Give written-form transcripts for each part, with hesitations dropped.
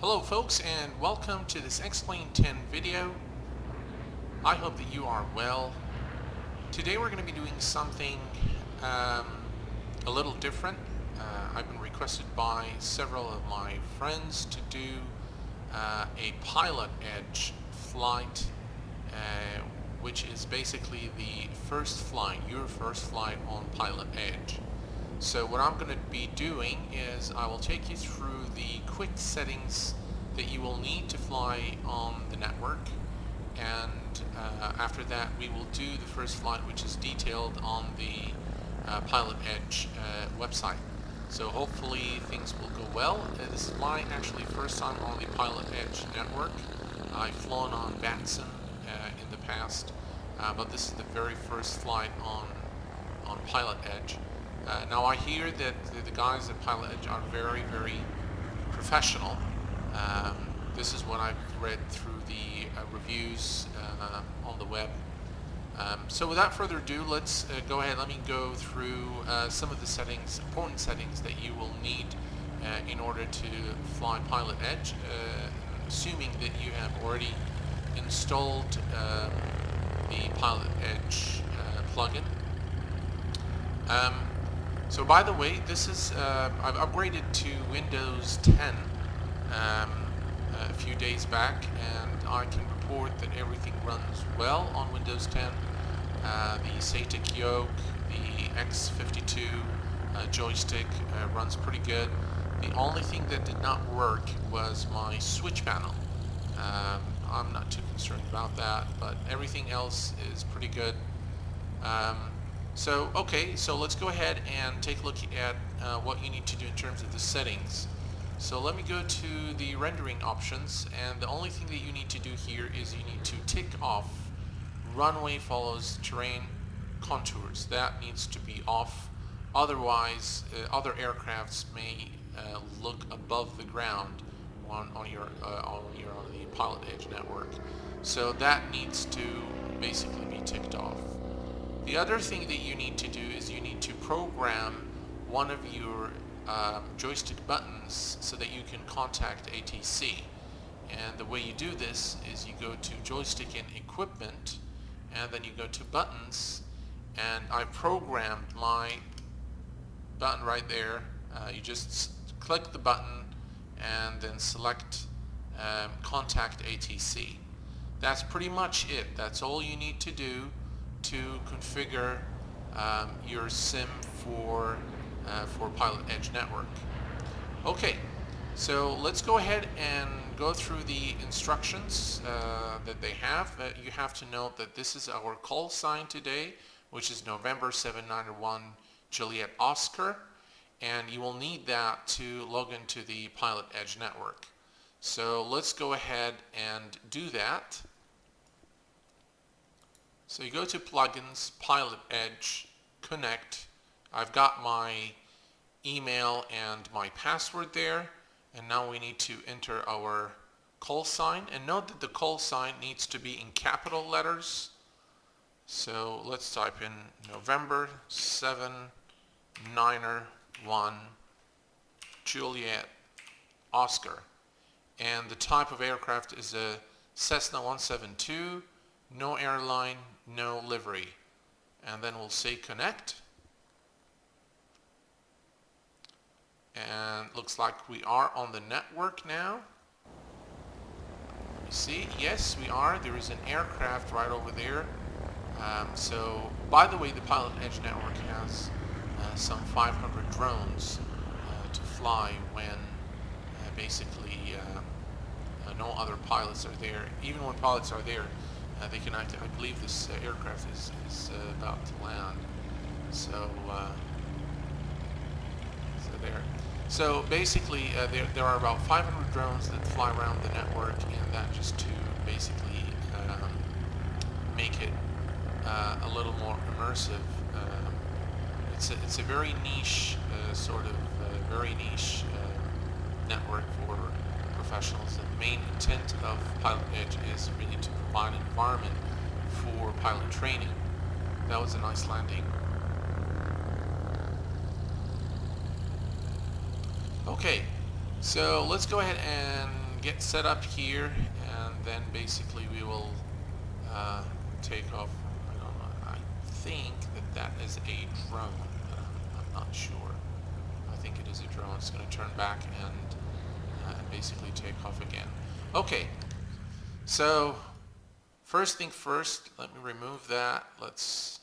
Hello folks, and welcome to this Explain 10 video. I hope that you are well. Today we're going to be doing something a little different. I've been requested by several of my friends to do a pilot edge flight, which is basically the first flight, your first flight on pilot edge. So what I'm going to be doing is I will take you through the quick settings that you will need to fly on the network, and after that we will do the first flight, which is detailed on the Pilot Edge website. So hopefully things will go well. This is my actually first time on the Pilot Edge network. I've flown on Batson in the past, but this is the very first flight on Pilot Edge. Now I hear that the guys at Pilot Edge are very, very professional. This is what I've read through the reviews on the web. So without further ado, let's go ahead. Let me go through some of the settings, important settings that you will need in order to fly Pilot Edge, assuming that you have already installed the Pilot Edge plugin. So by the way, this is I've upgraded to Windows 10 a few days back, and I can report that everything runs well on Windows 10. The SATIC yoke, the X52 joystick runs pretty good. The only thing that did not work was my switch panel. I'm not too concerned about that, but everything else is pretty good. So let's go ahead and take a look at what you need to do in terms of the settings. So let me go to the rendering options, and the only thing that you need to do here is you need to tick off runway follows terrain contours. That needs to be off, otherwise other aircrafts may look above the ground on the Pilot Edge network. So that needs to basically be ticked off. The other thing that you need to do is you need to program one of your joystick buttons so that you can contact ATC. And the way you do this is you go to joystick and equipment, and then you go to buttons, and I programmed my button right there. You just click the button and then select contact ATC. That's pretty much it. That's all you need to do to configure your SIM for Pilot Edge network. Okay, so let's go ahead and go through the instructions that they have. You have to note that this is our call sign today, which is November 791 Juliet Oscar, and you will need that to log into the Pilot Edge network. So let's go ahead and do that. So you go to Plugins, Pilot Edge, Connect. I've got my email and my password there, and now we need to enter our call sign. And note that the call sign needs to be in capital letters. So let's type in November 791 Juliet Oscar. And the type of aircraft is a Cessna 172, no airline, no livery. And then we'll say connect. And looks like we are on the network now. You see, yes, we are. There is an aircraft right over there. So, by the way, the Pilot Edge network has some 500 drones to fly when basically no other pilots are there. Even when pilots are there, they can act. I believe this aircraft is about to land. So, there. So basically, there are about 500 drones that fly around the network, and that just to basically make it a little more immersive. It's a very niche very niche network for professionals. The main intent of Pilot Edge is really to provide an environment for pilot training. That was a nice landing. Okay, so let's go ahead and get set up here, and then basically we will take off. I don't know. I think that is a drone, but I'm not sure. I think it is a drone. It's going to turn back and basically take off again. Okay. So first thing first, let me remove that. Let's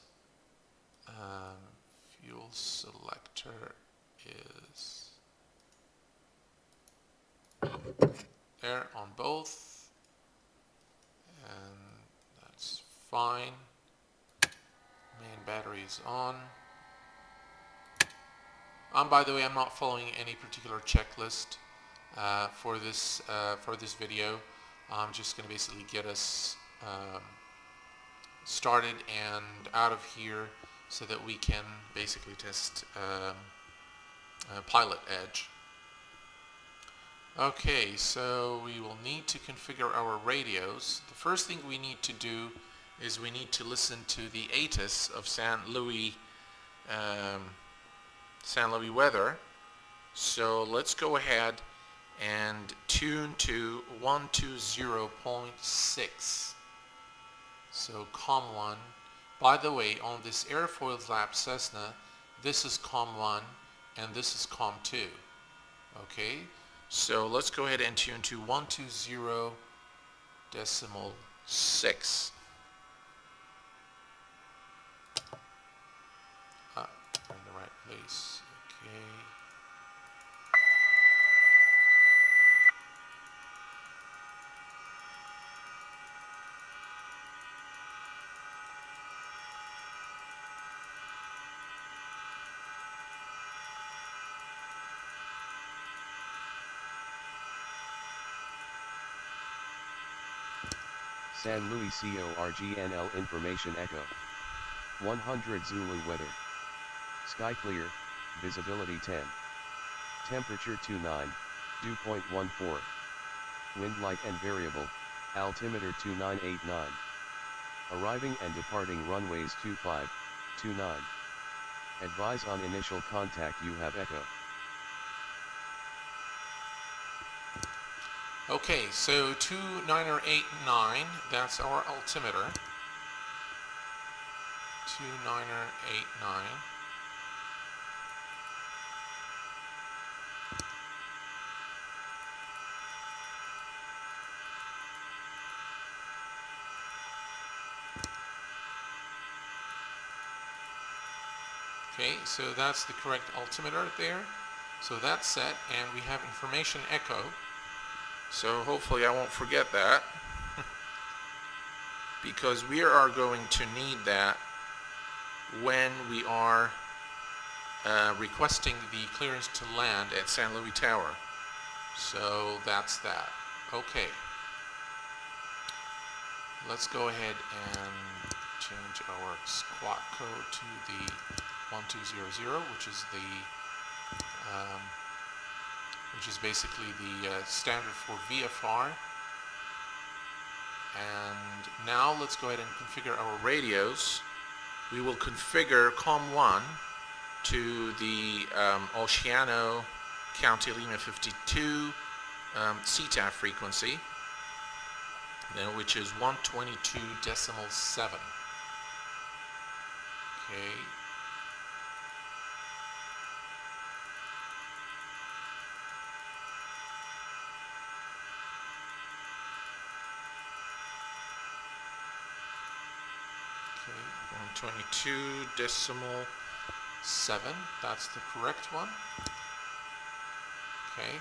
fuel selector is there on both, and that's fine. Main battery is on. By the way, I'm not following any particular checklist for this video. I'm just going to basically get us started and out of here so that we can basically test Pilot Edge. Okay, so we will need to configure our radios. The first thing we need to do is we need to listen to the ATIS of San Luis weather. So let's go ahead and tune to 120.6. So COM1. By the way, on this airfoil lap Cessna, this is COM1 and this is COM2. Okay, so let's go ahead and tune to 120.6. We're in the right place. Okay. San Luis CORGNL information echo. 100 Zulu weather. Sky clear, visibility 10. Temperature 29, dew point 14. Wind light and variable, altimeter 2989. Arriving and departing runways 25, 29. Advise on initial contact you have echo. Okay, so 2989, that's our altimeter. 2989. Okay, so that's the correct altimeter there. So that's set, and we have information echo. So hopefully I won't forget that because we are going to need that when we are requesting the clearance to land at San Luis Tower. So that's that. Okay. Let's go ahead and change our squawk code to the 1200, which is basically the standard for VFR. And now let's go ahead and configure our radios. We will configure COM1 to the Oceano County Lima 52 CTAF frequency, which is 122.7. Okay. Okay, 122.7, that's the correct one. Okay,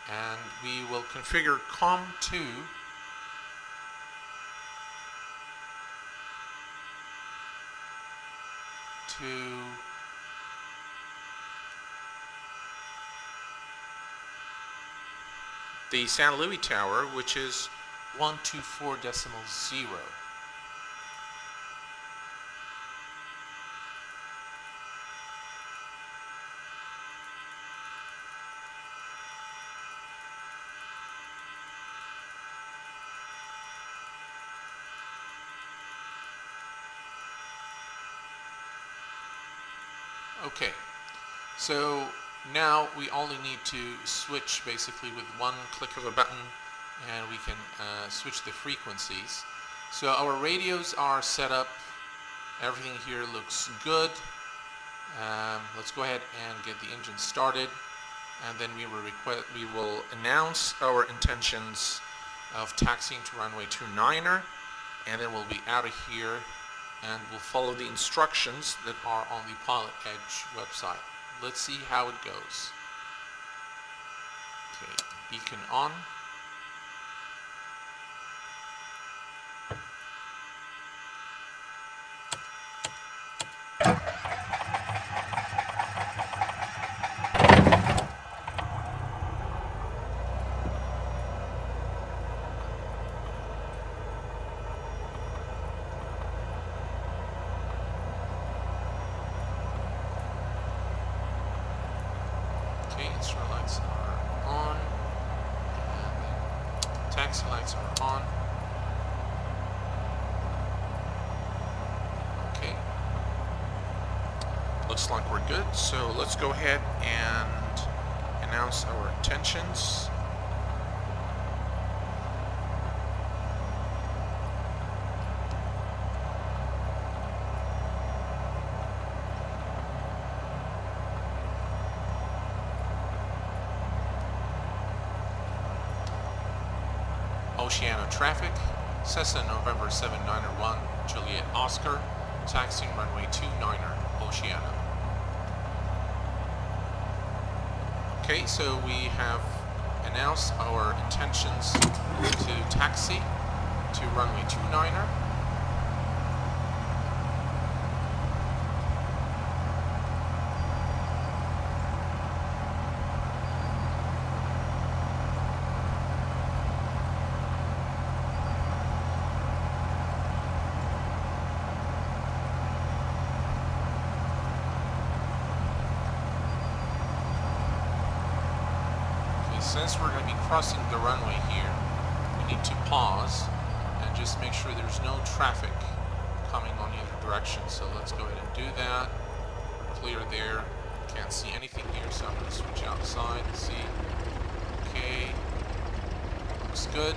and we will configure COM2 to the San Luis Tower, which is 124.0. Okay, so Now we only need to switch basically with one click of a button, and we can switch the frequencies. So our radios are set up. Everything here looks good. Let's go ahead and get the engine started, and then we will announce our intentions of taxiing to runway 29er, and then we'll be out of here, and we'll follow the instructions that are on the Pilot Edge website. Let's see how it goes. Okay, beacon on. Instrument lights are on, and taxi lights are on. Okay, looks like we're good, so let's go ahead and announce our intentions. Oceano traffic, Cessna November 791, Juliet Oscar, taxiing runway 29er, Oceano. Okay, so we have announced our intentions to taxi to runway 29er. Since we're going to be crossing the runway here, we need to pause and just make sure there's no traffic coming on either direction. So let's go ahead and do that. Clear there. Can't see anything here, so I'm going to switch outside and see. Okay. Looks good.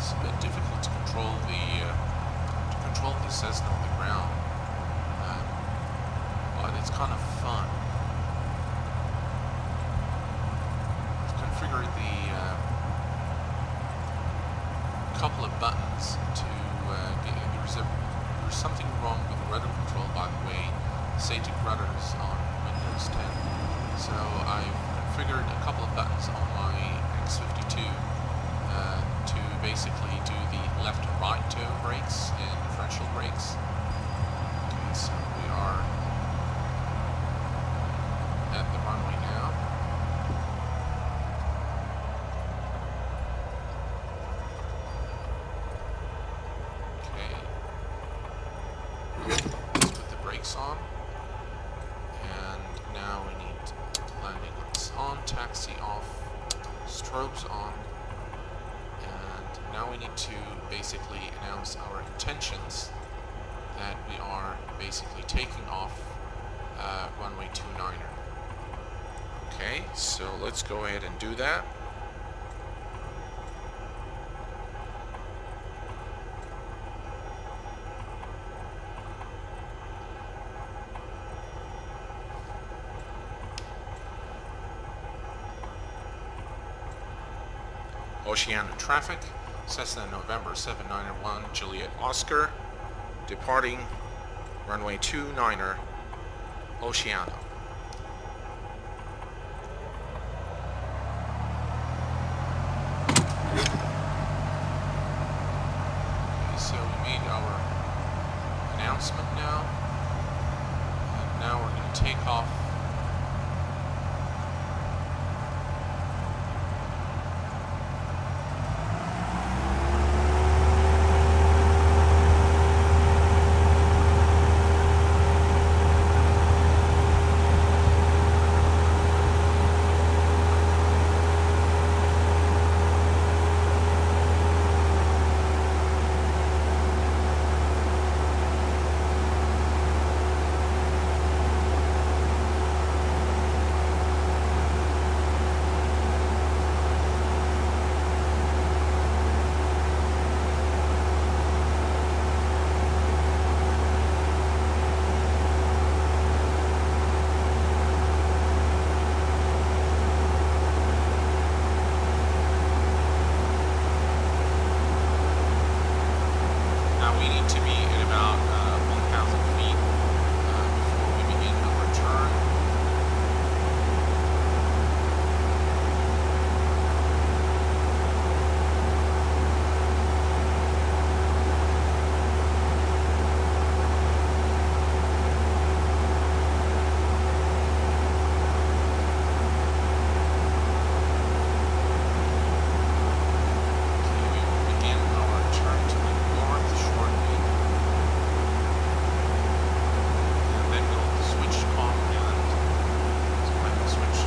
It's a bit difficult to control the Cessna on the ground, but it's kind of fun. I've configured the couple of buttons to get. There's something wrong with the rudder control, by the way. Sage rudders on Windows 10. So I've configured a couple of buttons on my X52 to basically do the left and right toe brakes and differential brakes. Okay, so we are at the runway now. Okay, let's put the brakes on, and now we need landing lights on, taxi off, strobes on. Now we need to basically announce our intentions that we are basically taking off runway 29er. Okay, so let's go ahead and do that. Oceania traffic, Cessna November 791 Juliet Oscar, departing runway 29er, Oceania. Okay, so we made our announcement now, and now we're going to take off. We need to be at about 1,000 feet before we begin our turn. Okay, we will begin our turn to the north shortly. And then we'll switch off and so I will switch.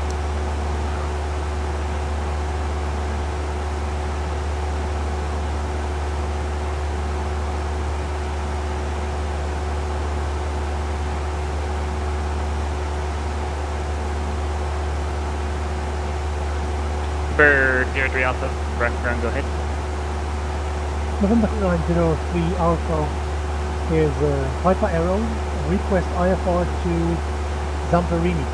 Bird 03 Alpha, ground, go ahead. November 903 Alpha is Hyper Arrow, request IFR to Zamperini.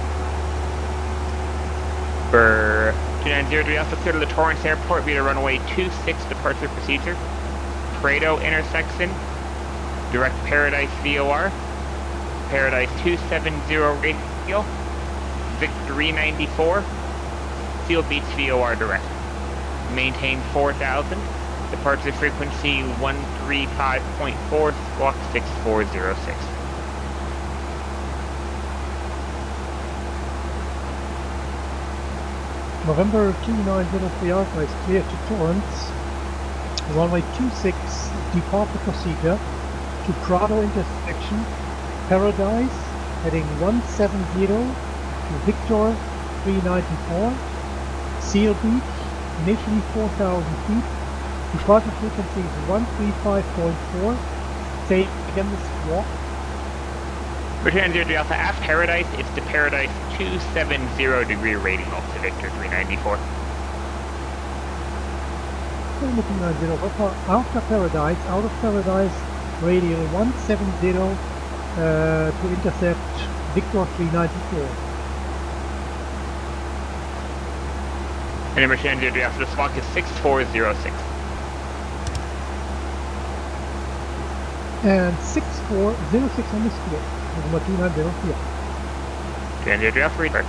Bird 2903 Alpha, clear to the Torrance Airport via runway 26 departure procedure. Prado intersection, direct Paradise VOR, Paradise 270 radial, Vic 394, Seal Beach VOR direct. Maintain 4,000. Departure frequency 135.4, squawk 6406. November 2903 Alpha is clear to Torrance, runway 26 departure procedure to Prado intersection, Paradise, heading 170 to Victor 394, Seal Beach, initially 4,000 feet, departure frequency is 135.4, say again the squawk. Return 03 Alpha, at Paradise, it's to Paradise 270 degree radial to Victor 394. November 290 Alpha, after Paradise, out of Paradise, radial 170 to intercept Victor 394. And number 203 Alpha, the squawk is 6406. And 6406 on the squawk. November 290 here. 203 Alpha, report.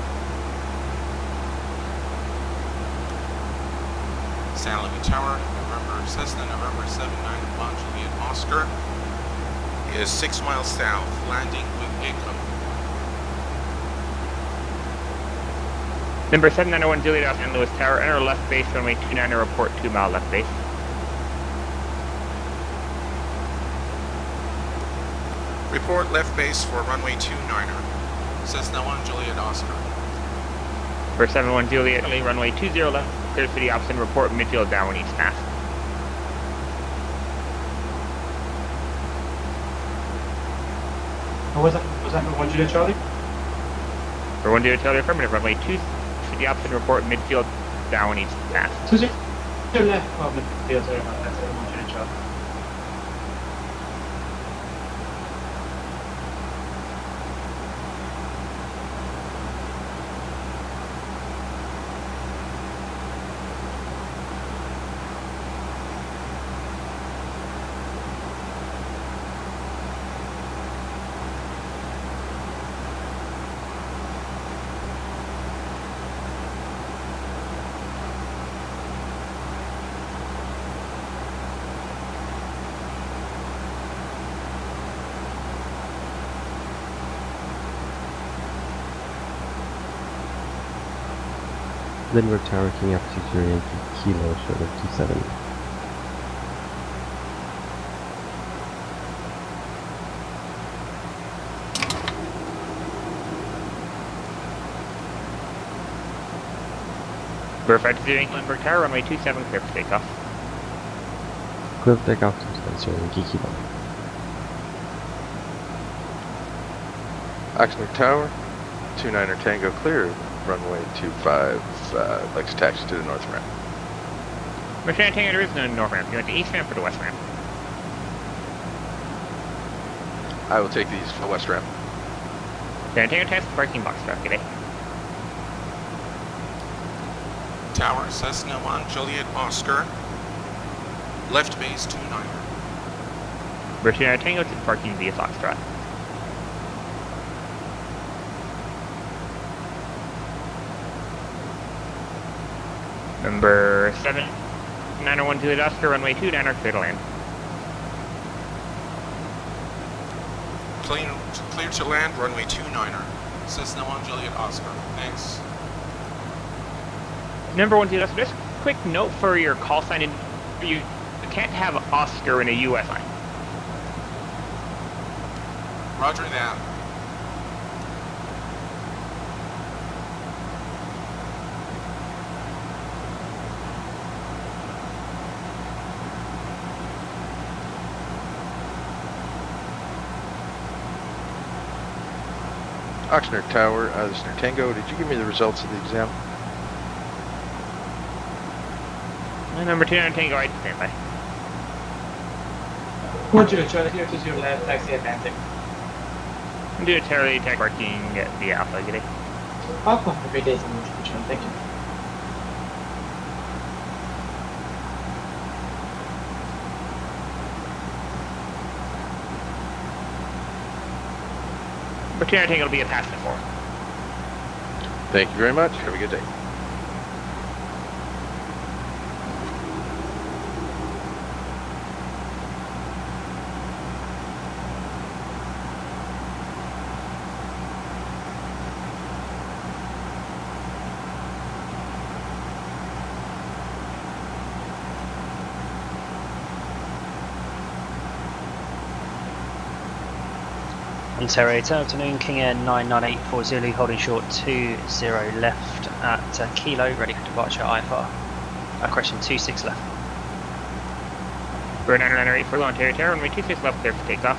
San Luis Tower, Cessna November 791 Juliet Oscar is 6 miles south, landing with Takeoff. Number 791 Juliet Oscar, San Luis Tower, enter left base, runway 29, report 2 mile left base. Report left base for runway 29er. Cessna 1 Juliet Oscar. For 71 Juliet, runway 20 left, clear for the option, report midfield downwind east mass. Was that for 1 Juliet Charlie? For 1 Juliet Charlie, affirmative, runway 2 for the option, report midfield downwind east mass. 2 0 left of midfield, sorry, that's 1 Juliet Charlie. Lindbergh Tower, King Altitude Yankee Kilo, short of 27. Verified to Zero Lindbergh Tower, runway 27, clear for takeoff. Clear for takeoff, 27, Yankee Kilo. Oxnard Tower, 29er Tango clear, runway 25, likes taxi to the north ramp. Machine Tango, there is no north ramp. You want the east ramp or the west ramp? I will take these for the west ramp. Tango test parking box truck, today. Tower, Cessna 1, Juliet Oscar. Left base 29er. Machine Tango to parking via Foxtrot. Number 7, 901 Juliet Oscar, runway 29er, clear to land. Clear to land, runway 29er. Cessna 1, Juliet Oscar. Thanks. Number 1 Juliet Oscar, just quick note for your call sign, you can't have Oscar in a US line. Roger that. Oxnard Tower, this is Tango. Did you give me the results of the exam? Number 2 Tango, right, stand by. 1 Juliet Charlie, clear to 0 left, taxi Atlantic. Do a Charlie tech parking via Alpha, good day. Alpha, every day is in Juliet Charlie, thank you. Number 2 Tango will be a pass at 4. Thank you very much. Have a good day. Ontario, afternoon, King Air 998 Zulu, holding short 20 left at Kilo, ready for departure IFR. Correction 26 left. We're 998 for Ontario Tower, runway 26 left, clear for takeoff.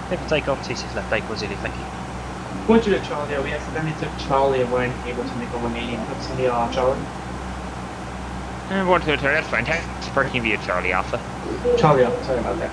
Clear for takeoff, 26 left, 84 Zulu, thank you. 1 Juliet Charlie, we accidentally took Charlie and weren't able to make a 180 and hooks in the Charlie. And 1 to Ontario, that's fine. Taxi parking via Charlie Alpha. Charlie up, sorry about that.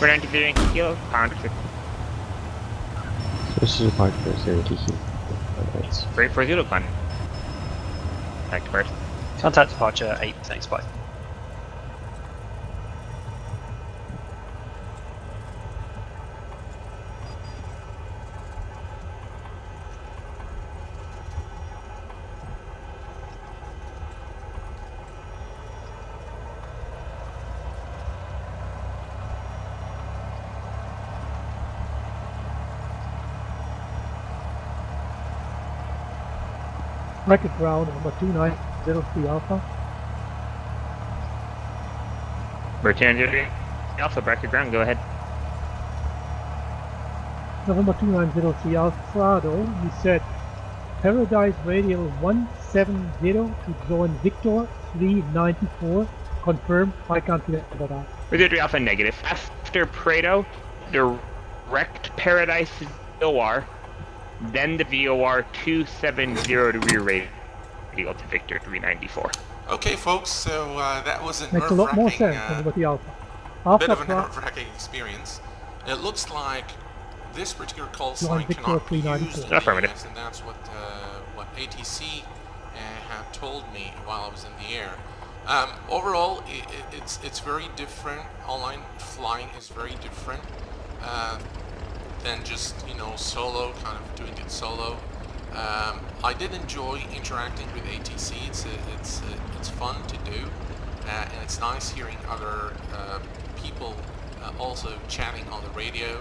We're 93 Kilo, pound. So this is a part for Yankee Kilo. Thanks. Great for Zulu climb. Back to first. Contact departure 8, thanks, bye. Bracket ground number 2903 Alpha. Britannia Alpha, bracket ground, go ahead. November 2903 Alfredo, you said Paradise Radial 170 to join Victor 394. Confirm, I can't get that. Britannia Alpha negative. After Prado, direct Paradise VOR, then the VOR 270 degree radial to Victor 394. Okay, folks, so that was a Makes a lot more nerve-wracking, sense than with the Alpha. bit of a After nerve-wracking experience. It looks like this particular call Join sign Victor cannot be 394. used in the Affirmative. US, and that's what ATC had told me while I was in the air. Overall, it's very different. Online flying is very different than just, you know, solo, kind of doing it solo. I did enjoy interacting with ATC. It's fun to do, and it's nice hearing other people also chatting on the radio.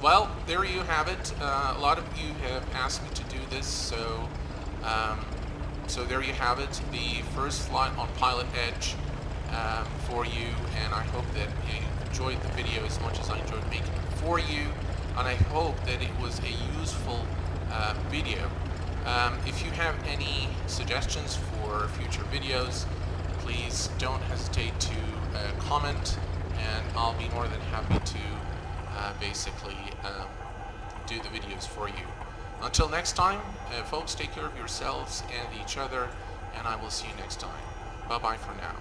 Well, there you have it. A lot of you have asked me to do this, so so there you have it. The first flight on Pilot Edge for you, and I hope that you enjoyed the video as much as I enjoyed making it for you, and I hope that it was a useful video. If you have any suggestions for future videos, please don't hesitate to comment, and I'll be more than happy to basically do the videos for you. Until next time, folks, take care of yourselves and each other, and I will see you next time. Bye-bye for now.